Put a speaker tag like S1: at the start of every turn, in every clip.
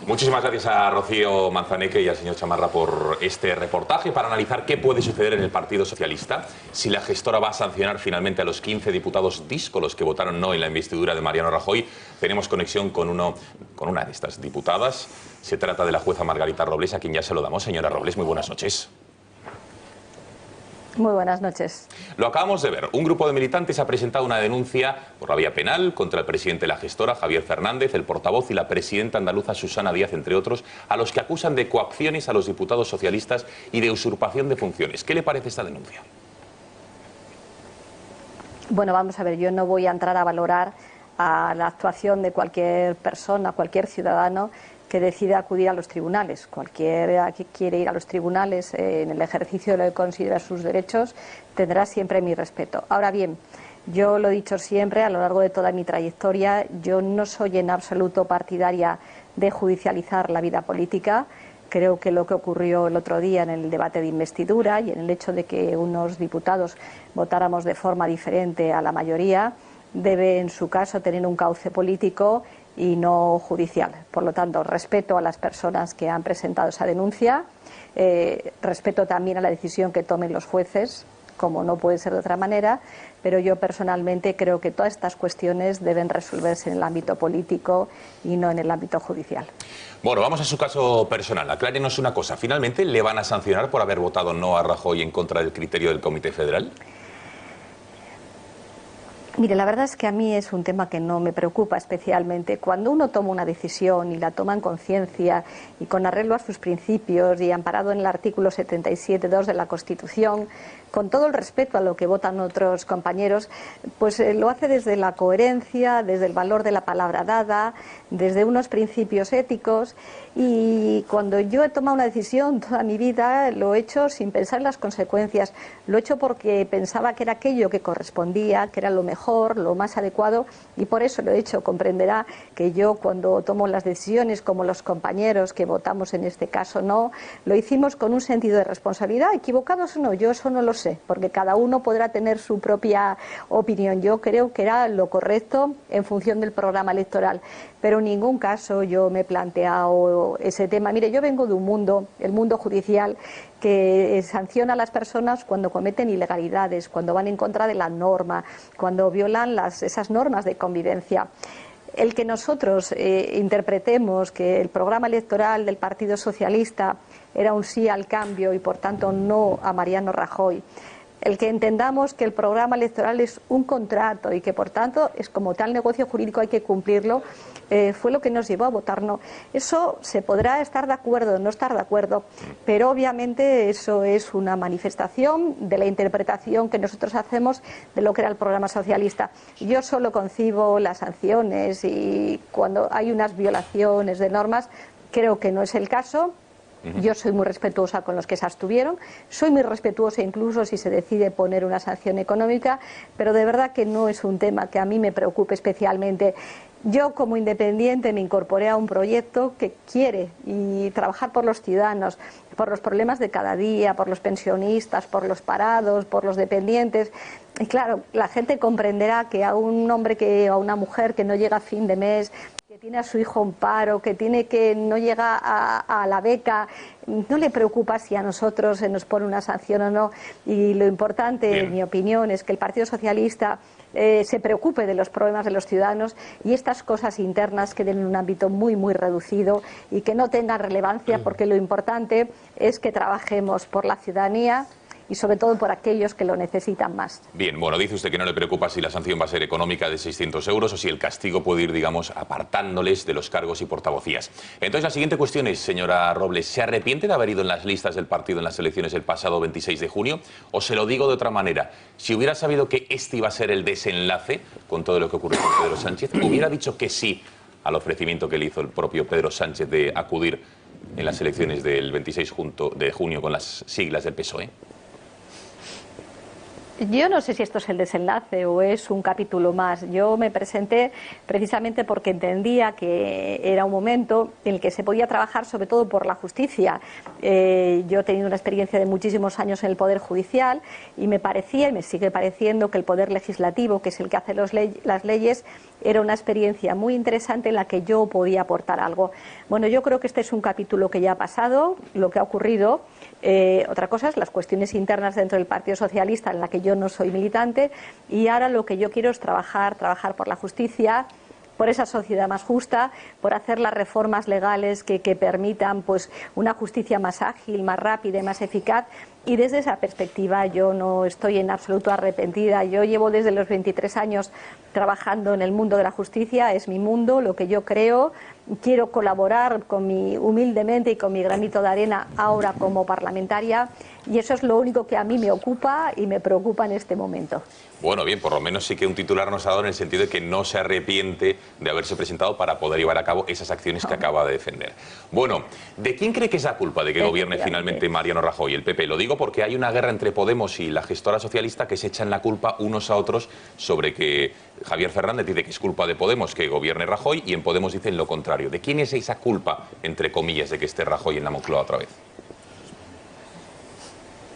S1: Muchísimas gracias a Rocío Manzaneque y al señor Chamarra por este reportaje para analizar qué puede suceder en el Partido Socialista, si la gestora va a sancionar finalmente a los 15 diputados díscolos que votaron no en la investidura de Mariano Rajoy. Tenemos conexión con una de estas diputadas. Se trata de la jueza Margarita Robles, a quien ya se lo damos. Señora Robles, muy buenas noches.
S2: Muy buenas noches.
S1: Lo acabamos de ver. Un grupo de militantes ha presentado una denuncia por la vía penal contra el presidente de la gestora, Javier Fernández, el portavoz y la presidenta andaluza, Susana Díaz, entre otros, a los que acusan de coacciones a los diputados socialistas y de usurpación de funciones. ¿Qué le parece esta denuncia?
S2: Bueno, vamos a ver, yo no voy a entrar a valorar a la actuación de cualquier persona, cualquier ciudadano que decida acudir a los tribunales. Cualquiera que quiere ir a los tribunales en el ejercicio de lo que considera sus derechos tendrá siempre mi respeto. Ahora bien, yo lo he dicho siempre a lo largo de toda mi trayectoria, yo no soy en absoluto partidaria de judicializar la vida política. Creo que lo que ocurrió el otro día en el debate de investidura y en el hecho de que unos diputados votáramos de forma diferente a la mayoría debe, en su caso, tener un cauce político y no judicial. Por lo tanto, respeto a las personas que han presentado esa denuncia, respeto también a la decisión que tomen los jueces, como no puede ser de otra manera, pero yo personalmente creo que todas estas cuestiones deben resolverse en el ámbito político y no en el ámbito judicial.
S1: Bueno, vamos a su caso personal. Aclárenos una cosa. ¿Finalmente le van a sancionar por haber votado no a Rajoy en contra del criterio del Comité Federal?
S2: Mire, la verdad es que a mí es un tema que no me preocupa especialmente. Cuando uno toma una decisión y la toma en conciencia y con arreglo a sus principios y amparado en el artículo 77.2 de la Constitución, con todo el respeto a lo que votan otros compañeros, pues lo hace desde la coherencia, desde el valor de la palabra dada, desde unos principios éticos. Y cuando yo he tomado una decisión toda mi vida, lo he hecho sin pensar en las consecuencias, lo he hecho porque pensaba que era aquello que correspondía, que era lo mejor, lo más adecuado, y por eso lo he hecho. Comprenderá que yo, cuando tomo las decisiones, como los compañeros que votamos en este caso no, lo hicimos con un sentido de responsabilidad. Equivocados o no, yo eso no lo sé, porque cada uno podrá tener su propia opinión. Yo creo que era lo correcto en función del programa electoral, pero en ningún caso yo me he planteado ese tema. Mire, yo vengo de un mundo, el mundo judicial, que sanciona a las personas cuando cometen ilegalidades, cuando van en contra de la norma, cuando violan esas normas de convivencia. El que nosotros interpretemos que el programa electoral del Partido Socialista era un sí al cambio y por tanto no a Mariano Rajoy, el que entendamos que el programa electoral es un contrato y que por tanto es como tal negocio jurídico, hay que cumplirlo, fue lo que nos llevó a votar no. Eso se podrá estar de acuerdo o no estar de acuerdo, pero obviamente eso es una manifestación de la interpretación que nosotros hacemos de lo que era el programa socialista. Yo solo concibo las sanciones y cuando hay unas violaciones de normas, creo que no es el caso. Yo soy muy respetuosa con los que se abstuvieron, soy muy respetuosa incluso si se decide poner una sanción económica, pero de verdad que no es un tema que a mí me preocupe especialmente. Yo, como independiente, me incorporé a un proyecto que quiere y trabajar por los ciudadanos, por los problemas de cada día, por los pensionistas, por los parados, por los dependientes. Y claro, la gente comprenderá que a un hombre o a una mujer que no llega a fin de mes, que tiene a su hijo en paro, que no llega a la beca, no le preocupa si a nosotros se nos pone una sanción o no. Y lo importante, en mi opinión, es que el Partido Socialista se preocupe de los problemas de los ciudadanos y estas cosas internas queden en un ámbito muy, muy reducido y que no tengan relevancia, porque lo importante es que trabajemos por la ciudadanía y sobre todo por aquellos que lo necesitan más.
S1: Bien, bueno, dice usted que no le preocupa si la sanción va a ser económica de 600 euros o si el castigo puede ir, digamos, apartándoles de los cargos y portavocías. Entonces, la siguiente cuestión es, señora Robles, ¿se arrepiente de haber ido en las listas del partido en las elecciones el pasado 26 de junio? O se lo digo de otra manera, si hubiera sabido que este iba a ser el desenlace con todo lo que ocurrió con Pedro Sánchez, ¿hubiera dicho que sí al ofrecimiento que le hizo el propio Pedro Sánchez de acudir en las elecciones del 26 de junio con las siglas del PSOE?
S2: Yo no sé si esto es el desenlace o es un capítulo más. Yo me presenté precisamente porque entendía que era un momento en el que se podía trabajar sobre todo por la justicia. Yo he tenido una experiencia de muchísimos años en el Poder Judicial y me parecía, y me sigue pareciendo, que el Poder Legislativo, que es el que hace las leyes, era una experiencia muy interesante en la que yo podía aportar algo. Bueno, yo creo que este es un capítulo que ya ha pasado, lo que ha ocurrido. Otra cosa es las cuestiones internas dentro del Partido Socialista, en la que yo no soy militante, y ahora lo que yo quiero es trabajar por la justicia, por esa sociedad más justa, por hacer las reformas legales que permitan pues una justicia más ágil, más rápida y más eficaz. Y desde esa perspectiva yo no estoy en absoluto arrepentida. Yo llevo desde los 23 años trabajando en el mundo de la justicia, es mi mundo, lo que yo creo. Quiero colaborar humildemente y con mi granito de arena ahora como parlamentaria, y eso es lo único que a mí me ocupa y me preocupa en este momento.
S1: Bueno, bien, por lo menos sí que un titular nos ha dado en el sentido de que no se arrepiente de haberse presentado para poder llevar a cabo esas acciones que acaba de defender. Bueno, ¿de quién cree que es la culpa de que gobierne finalmente Mariano Rajoy, el PP? Lo digo porque hay una guerra entre Podemos y la gestora socialista que se echan la culpa unos a otros sobre que Javier Fernández dice que es culpa de Podemos que gobierne Rajoy y en Podemos dicen lo contrario. ¿De quién es esa culpa, entre comillas, de que esté Rajoy en la Moncloa otra vez?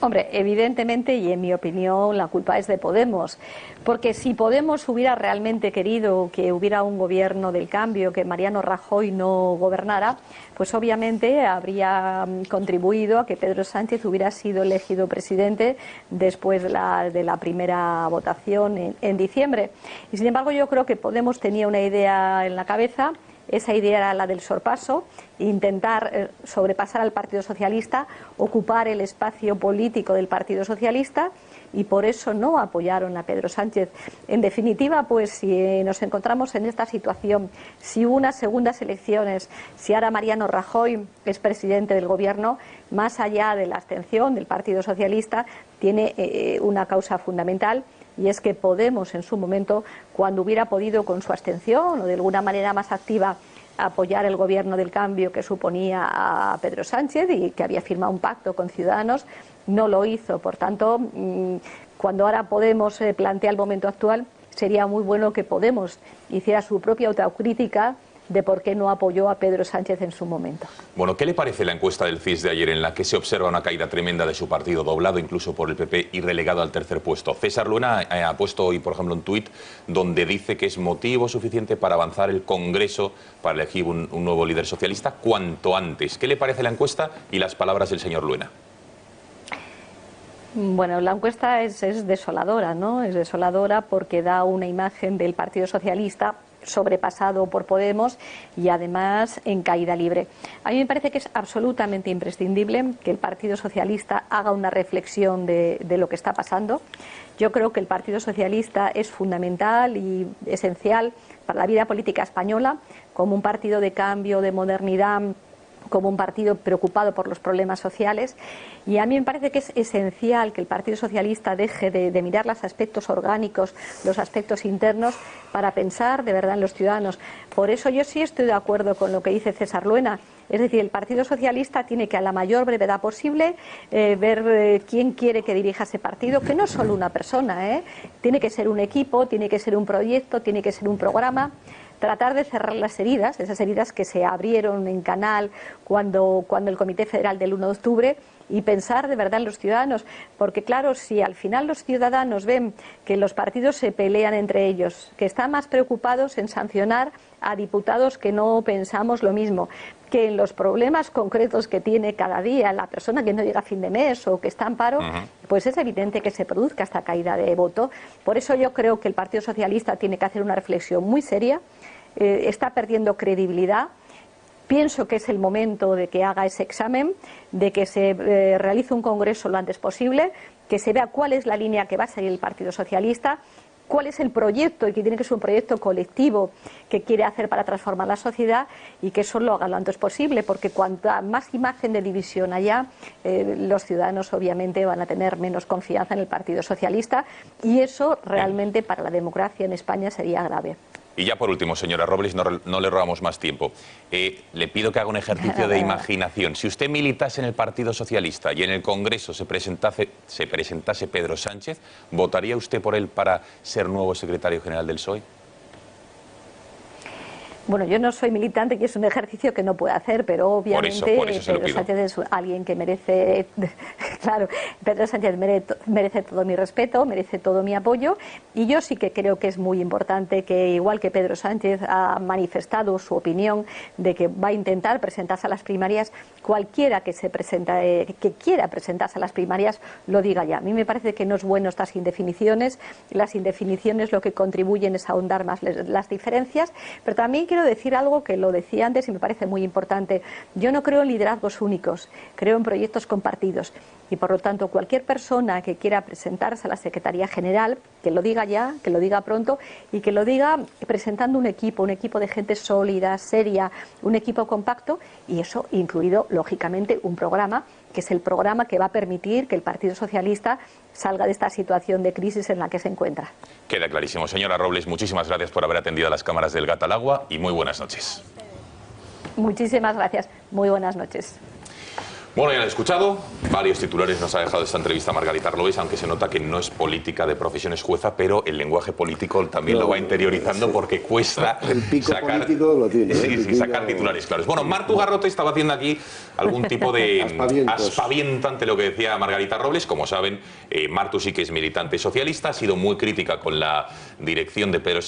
S2: Hombre, evidentemente, y en mi opinión, la culpa es de Podemos, porque si Podemos hubiera realmente querido que hubiera un gobierno del cambio, que Mariano Rajoy no gobernara, pues obviamente habría contribuido a que Pedro Sánchez hubiera sido elegido presidente después de la primera votación en diciembre. Y sin embargo, yo creo que Podemos tenía una idea en la cabeza. Esa idea era la del sorpaso, intentar sobrepasar al Partido Socialista, ocupar el espacio político del Partido Socialista, y por eso no apoyaron a Pedro Sánchez. En definitiva, pues si nos encontramos en esta situación, si hubo unas segundas elecciones, si ahora Mariano Rajoy es presidente del Gobierno, más allá de la abstención del Partido Socialista, tiene una causa fundamental. Y es que Podemos, en su momento, cuando hubiera podido con su abstención o de alguna manera más activa apoyar el gobierno del cambio que suponía a Pedro Sánchez y que había firmado un pacto con Ciudadanos, no lo hizo. Por tanto, cuando ahora Podemos plantea el momento actual, sería muy bueno que Podemos hiciera su propia autocrítica de por qué no apoyó a Pedro Sánchez en su momento.
S1: Bueno, ¿qué le parece la encuesta del CIS de ayer en la que se observa una caída tremenda de su partido, doblado incluso por el PP y relegado al tercer puesto? César Luna ha puesto hoy, por ejemplo, un tuit donde dice que es motivo suficiente para avanzar el Congreso para elegir un nuevo líder socialista cuanto antes. ¿Qué le parece la encuesta y las palabras del señor Luna?
S2: Bueno, la encuesta es desoladora, ¿no? Es desoladora porque da una imagen del Partido Socialista sobrepasado por Podemos y además en caída libre. A mí me parece que es absolutamente imprescindible que el Partido Socialista haga una reflexión de lo que está pasando. Yo creo que el Partido Socialista es fundamental y esencial para la vida política española, como un partido de cambio, de modernidad, como un partido preocupado por los problemas sociales, y a mí me parece que es esencial que el Partido Socialista deje de mirar los aspectos orgánicos, los aspectos internos, para pensar de verdad en los ciudadanos. Por eso yo sí estoy de acuerdo con lo que dice César Luena, es decir, el Partido Socialista tiene que a la mayor brevedad posible ver quién quiere que dirija ese partido, que no es solo una persona, tiene que ser un equipo, tiene que ser un proyecto, tiene que ser un programa. Tratar de cerrar las heridas, esas heridas que se abrieron en canal cuando el Comité Federal del 1 de octubre, y pensar de verdad en los ciudadanos, porque claro, si al final los ciudadanos ven que los partidos se pelean entre ellos, que están más preocupados en sancionar a diputados que no pensamos lo mismo, que en los problemas concretos que tiene cada día la persona que no llega a fin de mes o que está en paro, pues es evidente que se produzca esta caída de voto. Por eso yo creo que el Partido Socialista tiene que hacer una reflexión muy seria, está perdiendo credibilidad. Pienso que es el momento de que haga ese examen, de que se realice un congreso lo antes posible, que se vea cuál es la línea que va a seguir el Partido Socialista, cuál es el proyecto, y que tiene que ser un proyecto colectivo que quiere hacer para transformar la sociedad, y que eso lo haga lo antes posible, porque cuanta más imagen de división haya, los ciudadanos obviamente van a tener menos confianza en el Partido Socialista, y eso realmente para la democracia en España sería grave.
S1: Y ya por último, señora Robles, no le robamos más tiempo. Le pido que haga un ejercicio de imaginación. Si usted militase en el Partido Socialista y en el Congreso se presentase Pedro Sánchez, ¿votaría usted por él para ser nuevo secretario general del PSOE?
S2: Bueno, yo no soy militante y es un ejercicio que no puedo hacer, pero obviamente
S1: por eso
S2: Pedro Sánchez es alguien que merece, claro, Pedro Sánchez merece todo mi respeto, merece todo mi apoyo, y yo sí que creo que es muy importante que, igual que Pedro Sánchez ha manifestado su opinión de que va a intentar presentarse a las primarias, cualquiera que que quiera presentarse a las primarias lo diga ya. A mí me parece que no es bueno estas indefiniciones. Las indefiniciones lo que contribuyen es a ahondar más las diferencias, pero también quiero decir algo que lo decía antes y me parece muy importante. Yo no creo en liderazgos únicos, creo en proyectos compartidos, y por lo tanto cualquier persona que quiera presentarse a la Secretaría General, que lo diga ya, que lo diga pronto, y que lo diga presentando un equipo de gente sólida, seria, un equipo compacto, y eso incluido lógicamente un programa, que es el programa que va a permitir que el Partido Socialista salga de esta situación de crisis en la que se encuentra.
S1: Queda clarísimo. Señora Robles, muchísimas gracias por haber atendido a las cámaras del Gato al Agua y muy buenas noches.
S2: Muchísimas gracias. Muy buenas noches.
S1: Bueno, ya lo he escuchado, varios titulares nos ha dejado esta entrevista Margarita Robles, aunque se nota que no es política de profesión, es jueza, pero el lenguaje político también lo va interiorizando porque cuesta
S3: el pico
S1: sacar,
S3: político lo tiene,
S1: sí, sacar titulares claros. Bueno, Martu Garrote estaba haciendo aquí algún tipo de aspaviento ante lo que decía Margarita Robles. Como saben, Martu sí que es militante socialista, ha sido muy crítica con la dirección de Pedro